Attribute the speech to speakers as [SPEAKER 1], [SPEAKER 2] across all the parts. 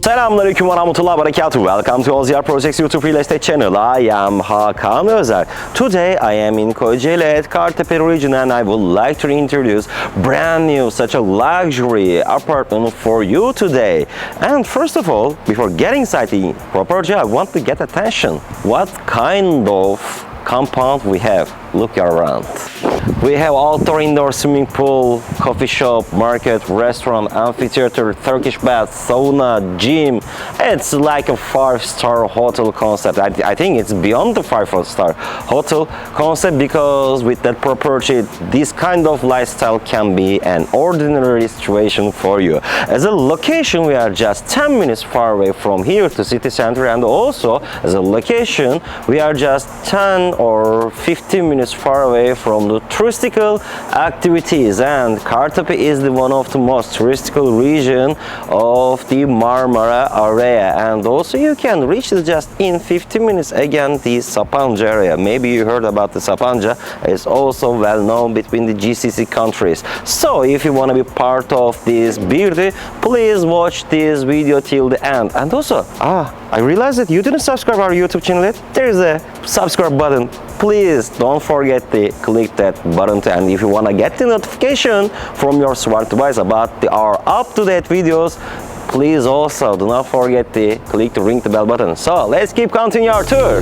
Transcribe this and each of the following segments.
[SPEAKER 1] Selamünaleyküm ve rahmetullahi ve berekatuhu. Welcome to All Projects YouTube Real Estate channel. I am Hakan Özer. Today I am in Kocaeli at Kartepe region and I would like to introduce brand new such a luxury apartment for you today. And first of all, before getting inside the property, I want to get attention. What kind of compound we have? Look around. We have outdoor indoor swimming pool, coffee shop, market, restaurant, amphitheater, Turkish bath, sauna, gym. It's like a 5-star hotel concept. I think it's beyond the 5-star hotel concept because with that property, this kind of lifestyle can be an ordinary situation for you. As a location, we are just 10 minutes far away from here to city center, and also as a location, we are just 10 or 15 minutes far away from the touristical activities, and Kartepe is one of the most touristical region of the Marmara area, and also you can reach it just in 15 minutes again the Sapanca area. Maybe you heard about the Sapanca. It's also well known between the GCC countries. So if you want to be part of this beauty, please watch this video till the end. And also I realized that you didn't subscribe our YouTube channel yet. There is a subscribe button. Please don't forget to click that button, and if you want to get the notification from your smart device about our up-to-date videos, please also do not forget to click the ring the bell button. So let's keep continuing our tour.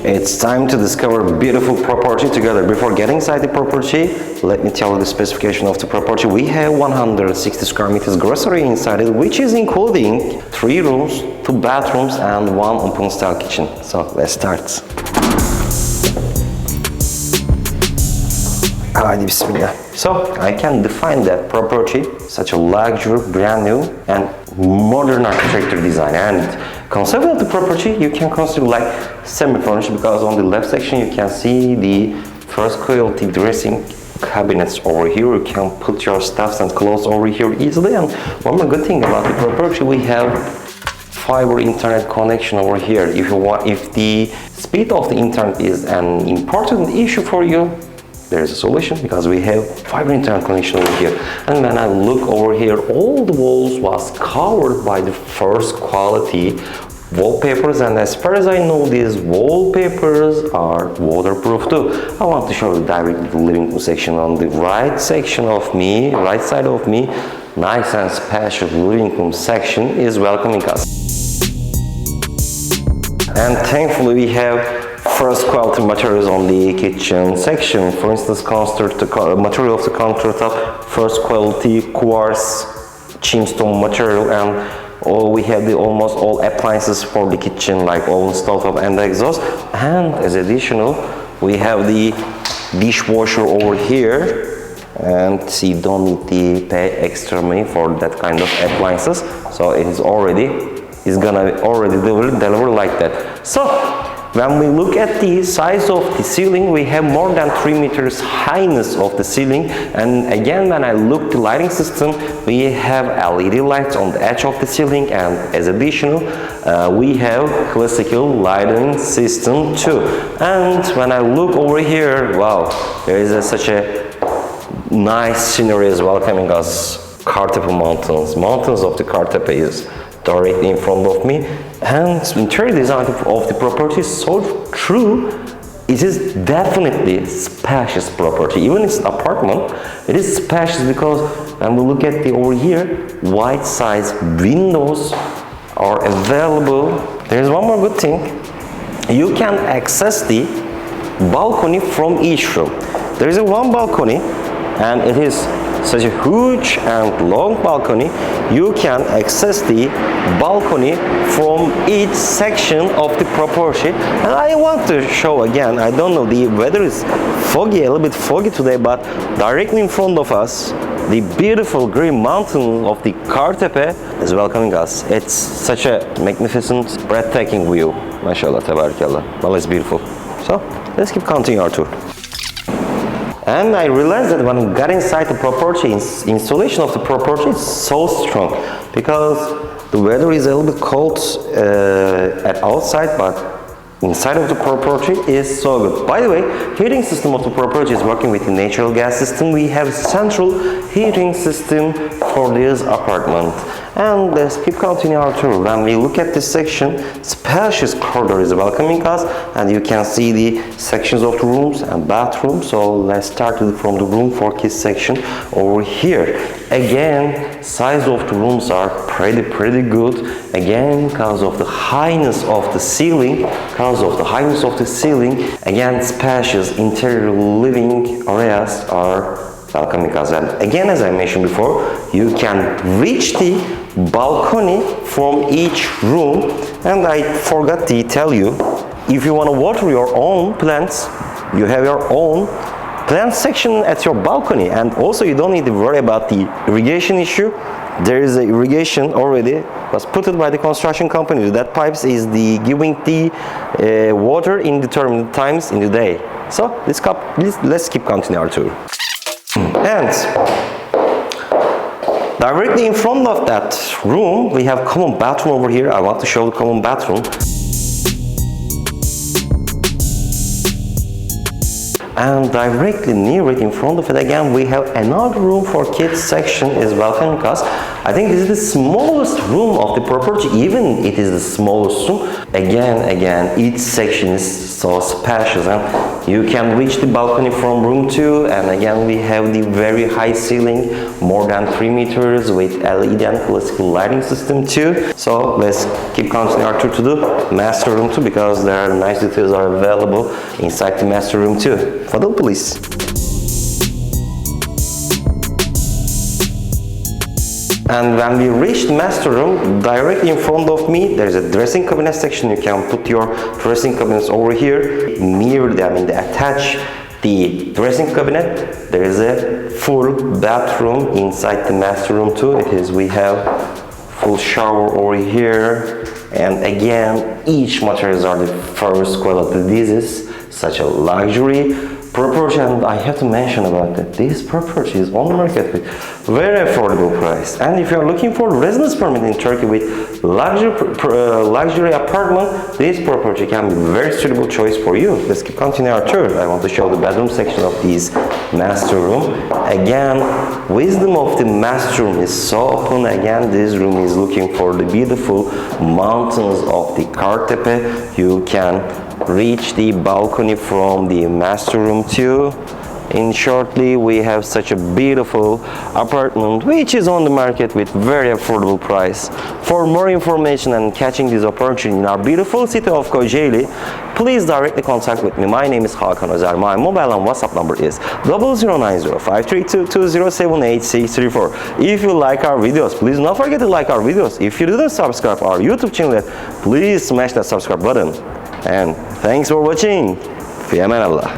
[SPEAKER 1] It's time to discover beautiful property together. Before getting inside the property, let me tell you the specification of the property. We have 160 square meters grocery inside it, which is including 3 rooms, 2 bathrooms and 1 open style kitchen. So let's start. Haydi bismillah. So I can define that property such a luxury, brand new and modern architecture design. And concept of the property you can consider like semi-furnished, because on the left section you can see the first quality dressing cabinets over here. You can put your stuffs and clothes over here easily. And one more good thing about the property, we have fiber internet connection over here. If the speed of the internet is an important issue for you, there is a solution, because we have fiber internet connection over here. And when I look over here, all the walls was covered by the first quality wallpapers, and as far as I know, these wallpapers are waterproof too. I want to show you directly the living room section. On the right side of me, nice and spacious living room section is welcoming us. And thankfully we have first quality materials on the kitchen section. For instance, material of the countertop, first quality quartz chinstone material, and we have almost all appliances for the kitchen like oven, stovetop and exhaust. And as additional, we have the dishwasher over here, and see, don't need to pay extra money for that kind of appliances. So it's gonna already deliver like that. So when we look at the size of the ceiling, we have more than 3 meters highness of the ceiling. And again, when I look the lighting system, we have LED lights on the edge of the ceiling, and as additional, we have classical lighting system too. And when I look over here, wow, there is such a nice scenery is welcoming us. Kartepe mountains. Mountains of the Kartepe is directly in front of me, and interior design of the property is so true. It is definitely spacious property. Even it's apartment, it is spacious because when we look at the over here, wide size windows are available. There is one more good thing. You can access the balcony from each room. There is one balcony, and it is such a huge and long balcony. You can access the balcony from each section of the property. And I want to show again, I don't know, the weather is foggy, a little bit foggy today, but directly in front of us, the beautiful green mountain of the Kartepe is welcoming us. It's such a magnificent, breathtaking view. MashaAllah, tabarakallah. Well, it's beautiful. So let's keep continuing our tour. And I realized that when I got inside the property, installation of the property is so strong, because the weather is a little bit cold at outside, but inside of the property is so good. By the way, heating system of the property is working with the natural gas system. We have central heating system for this apartment. And let's keep continuing our tour. When we look at this section, spacious corridor is welcoming us, and you can see the sections of the rooms and bathrooms. So let's start from the room for kids section over here. Again, size of the rooms are pretty good. Again, because of the highness of the ceiling, again, spacious interior living areas are welcoming us. And again, as I mentioned before, you can reach the balcony from each room. And I forgot to tell you, if you want to water your own plants, you have your own plant section at your balcony, and also you don't need to worry about the irrigation issue. There is a irrigation already was put by the construction company. That pipes is the giving the water in determined times in the day. So let's keep continuing our tour. And directly in front of that room, we have common bathroom over here. I want to show the common bathroom. And directly near it, in front of it again, we have another room for kids section is welcoming us. I think this is the smallest room of the property, even it is the smallest room. Again, each section is so spacious, and you can reach the balcony from room 2. And again, we have the very high ceiling, more than 3 meters, with LED and classical lighting system too. So let's keep continuing our tour to the master room too, because there are nice details are available inside the master room too. Fadıl, please. And when we reach the master room, directly in front of me, there is a dressing cabinet section. You can put your dressing cabinets over here. Near them, attach the dressing cabinet, there is a full bathroom inside the master room too. We have full shower over here. And again, each materials are the first quality. This is such a luxury property, and I have to mention about that. This property is on the market with very affordable price. And if you are looking for residence permit in Turkey with luxury apartment, this property can be very suitable choice for you. Let's keep continuing our tour. I want to show the bedroom section of this master room. Again, wisdom of the master room is so open. Again, this room is looking for the beautiful mountains of the Kartepe. You can reach the balcony from the master room too. In shortly, we have such a beautiful apartment which is on the market with very affordable price. For more information and catching this opportunity in our beautiful city of Kocaeli, please directly contact with me. My name is Hakan Özer. My mobile and WhatsApp number is 0090-532-2078-634. If you like our videos, please don't forget to like our videos. If you didn't subscribe our YouTube channel, please smash that subscribe button. And thanks for watching. Fi aman Allah.